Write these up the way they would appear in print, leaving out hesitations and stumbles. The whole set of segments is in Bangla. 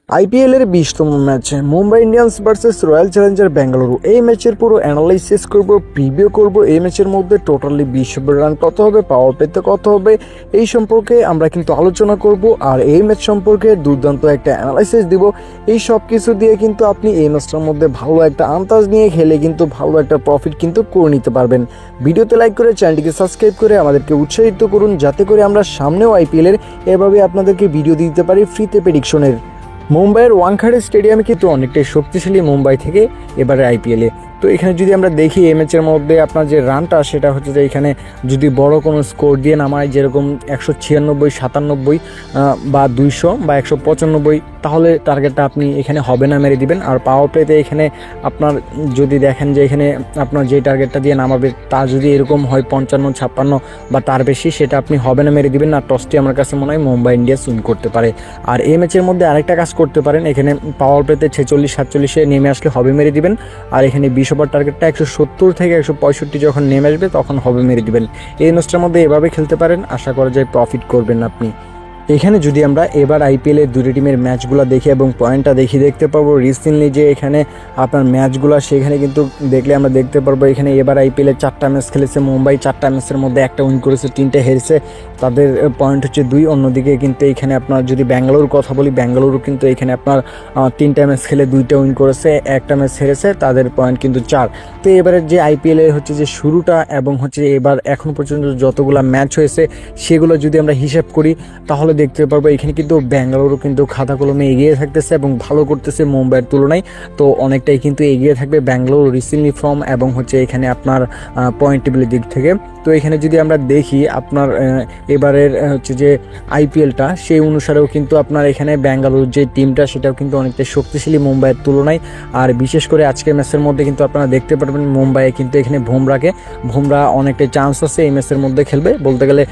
আইপিএল এর 20তম ম্যাচে Mumbai Indians versus royal Challenger Bengaluru. এই ম্যাচের পুরো অ্যানালাইসিস করব, প্রিভিউ করব। এই ম্যাচের মধ্যে টোটালি 20 ওভার রান কত হবে, পাওয়ার প্লেতে কত হবে, এই সম্পর্কে আমরা কিন্তু আলোচনা করব। আর এই ম্যাচ সম্পর্কে দুর্দান্ত একটা অ্যানালাইসিস দিব। এই সব কিছু দিয়ে কিন্তু আপনি এই ম্যাচটার মধ্যে ভালো একটা আন্দাজ নিয়ে খেলে কিন্তু ভালো একটা প্রফিট কিন্তু করে নিতে পারবেন। ভিডিওতে লাইক করে চ্যানেলটিকে সাবস্ক্রাইব করে আমাদেরকে উৎসাহিত করুন, যাতে করে আমরা সামনেও আইপিএলের এভাবে আপনাদেরকে ভিডিও দিতে পারি ফ্রিতে প্রেডিকশনের। মুম্বাইয়ের ওয়াংখাড়ে স্টেডিয়ামে কিন্তু অনেকটাই শক্তিশালী মুম্বাই থেকে এবারে আইপিএলে। তো এখানে যদি আমরা দেখি এই ম্যাচের মধ্যে আপনার যে রানটা সেটা হচ্ছে যে এখানে যদি বড় কোনো স্কোর দিয়ে নামায়, যেরকম 196, 97 বা 200 বা 195, তাহলে টার্গেটটা আপনি এখানে হবে না মেরে দিবেন। আর পাওয়ার প্লেতে এখানে আপনার যদি দেখেন যে এখানে আপনার যে টার্গেটটা দিয়ে নামাবে তা যদি এরকম হয় 55, 56 বা তার বেশি, সেটা আপনি হবে না মেরে দিবেন। আর টসটি আমার কাছে মনে হয় মুম্বাই ইন্ডিয়ান্স উইন করতে পারে। আর এই ম্যাচের মধ্যে আরেকটা কাজ করতে পারেন, এখানে পাওয়ার প্লেতে 46, 47 নেমে আসলে হবে মেরে দিবেন। আর এখানে 20 ওভার টার্গেটটা 170 থেকে 165 যখন নেমে আসবে তখন হবে মেরে দিবেন। এই ম্যাচটার মধ্যে এভাবে খেলতে পারেন, আশা করা যায় প্রফিট করবেন আপনি। এখানে যদি আমরা এবার আইপিএলের দুটি টিমের ম্যাচগুলো দেখি এবং পয়েন্টটা দেখতে পারবো রিসেন্টলি যে এখানে আপনার ম্যাচগুলো, সেখানে কিন্তু দেখলে আমরা দেখতে পারবো এখানে এবার আইপিএলে 4টা ম্যাচ খেলেছে মুম্বাই। 4টা ম্যাচের মধ্যে একটা উইন করেছে, 3টে হেরেছে, তাদের পয়েন্ট হচ্ছে 2। অন্যদিকে কিন্তু এখানে আপনার যদি ব্যাঙ্গালুরুর কথা বলি, ব্যাঙ্গালুরু কিন্তু এখানে আপনার 3টা ম্যাচ খেলে 2টা উইন করেছে, একটা ম্যাচ হেরেছে, তাদের পয়েন্ট কিন্তু 4। তো এবারের যে আইপিএলের হচ্ছে যে শুরুটা এবং হচ্ছে এবার এখন পর্যন্ত যতগুলো ম্যাচ হয়েছে সেগুলো যদি আমরা হিসাব করি তাহলে দেখতে পারবো এখানে কিন্তু ব্যাঙ্গালুরু কিন্তু খাতা কলমে এগিয়ে থাকতেছে এবং ভালো করতেছে মুম্বাইয়ের তুলনায়। তো অনেকটাই কিন্তু এগিয়ে থাকবে ব্যাঙ্গালুরু রিসেন্টলি ফর্ম এবং হচ্ছে এখানে আপনার পয়েন্ট টেবিলের দিক থেকে। তো এখানে যদি আমরা দেখি আপনার এবারের হচ্ছে যে আইপিএলটা, সেই অনুসারেও কিন্তু আপনার এখানে ব্যাঙ্গালুরুর যে টিমটা সেটাও কিন্তু অনেকটাই শক্তিশালী মুম্বাইয়ের তুলনায়। আর বিশেষ করে আজকের ম্যাচের মধ্যে কিন্তু আপনারা দেখতে পারবেন মুম্বাইয়ে কিন্তু এখানে বুমরা অনেকটাই চান্স আছে এই ম্যাচের মধ্যে খেলবে। বলতে গেলে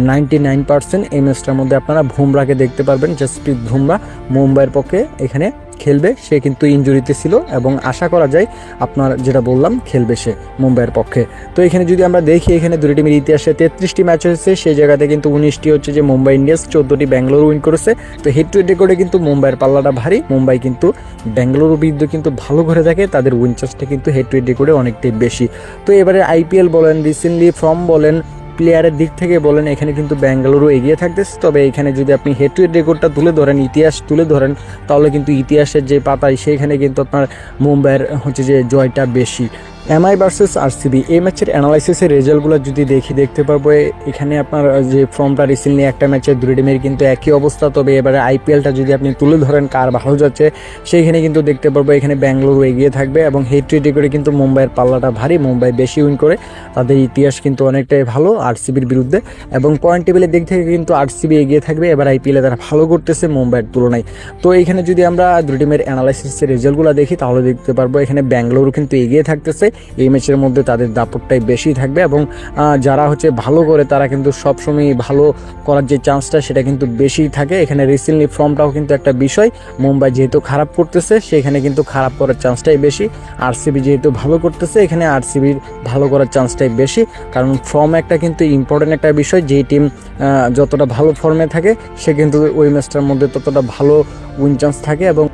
99% এই ম্যাচটার মধ্যে আপনারা বুমরাকে দেখতে পারবেন। জসপ্রীত বুমরা মুম্বাইয়ের পক্ষে এখানে খেলবে। সে কিন্তু ইনজুরিতে ছিল এবং আশা করা যায় আপনার যেটা বললাম খেলবে সে মুম্বাইয়ের পক্ষে। তো এখানে যদি আমরা দেখি এখানে দুটি টিমের ইতিহাসে 33টি ম্যাচ হয়েছে, সেই জায়গাতে কিন্তু 19টি হচ্ছে যে মুম্বাই ইন্ডিয়ান্স, 14টি ব্যাঙ্গালুরু উইন করেছে। তো হেড টু হেড রেকর্ডে কিন্তু মুম্বাইয়ের পাল্লাটা ভারী। মুম্বাই কিন্তু ব্যাঙ্গালুরু বিরুদ্ধে কিন্তু ভালো করে থাকে, তাদের উইন চান্সটা কিন্তু হেড টু হেড রেকর্ডে অনেকটাই বেশি। তো এবারে আইপিএল বলেন, রিসেন্টলি ফর্ম বলেন, প্লেয়ারের দিক থেকে বলেন, এখানে কিন্তু ব্যাঙ্গালুরু এগিয়ে থাকতেছে। তবে এখানে যদি আপনি হেড টু হেড রেকর্ডটা তুলে ধরেন, ইতিহাস তুলে ধরেন, তাহলে কিন্তু ইতিহাসের যে পাতায় সেইখানে কিন্তু আপনার মুম্বাইয়ের হচ্ছে যে জয়টা বেশি। এমআই ভার্সেস আরসিবি, এই ম্যাচের অ্যানালাইসিসের রেজাল্টগুলো যদি দেখতে পারবো এখানে আপনার যে ফর্মটা রিসেন্টলি একটা ম্যাচে দুই টিমের কিন্তু একই অবস্থা। তবে এবারে আইপিএলটা যদি আপনি তুলে ধরেন কার ভালো যাচ্ছে, সেইখানে কিন্তু দেখতে পারবো এখানে ব্যাঙ্গালুরু এগিয়ে থাকবে এবং হেড টু হেড করে কিন্তু মুম্বাইয়ের পাল্লাটা ভারী। মুম্বাই বেশি উইন করে, তাদের ইতিহাস কিন্তু অনেকটাই ভালো আরসিবির বিরুদ্ধে এবং পয়েন্ট টেবিলের দিক থেকে কিন্তু আরসিবি এগিয়ে থাকবে। এবার আইপিএলে তারা ভালো করতেছে মুম্বাইয়ের তুলনায়। তো এখানে যদি আমরা দুই টিমের অ্যানালাইসিসের রেজাল্টগুলো দেখি তাহলে দেখতে পারবো এখানে ব্যাঙ্গালুরু কিন্তু এগিয়ে থাকতেছে। এই ম্যাচের মধ্যে তাদের দাপটটাই বেশি থাকবে এবং যারা হচ্ছে ভালো করে তারা কিন্তু সবসময় ভালো করার যে চান্সটা সেটা কিন্তু বেশি থাকে। এখানে রিসেন্টলি ফর্মটাও কিন্তু একটা বিষয়। মুম্বাই যেহেতু খারাপ করতেছে সেখানে কিন্তু খারাপ করার চান্সটাই বেশি। আরসিবি যেহেতু ভালো করতেছে এখানে আরসিবির ভালো করার চান্সটাই বেশি, কারণ ফর্ম একটা কিন্তু ইম্পর্টেন্ট একটা বিষয়। যেই টিম যতটা ভালো ফর্মে থাকে সে কিন্তু ওই ম্যাচটার মধ্যে ততটা ভালো উইন চান্স থাকে এবং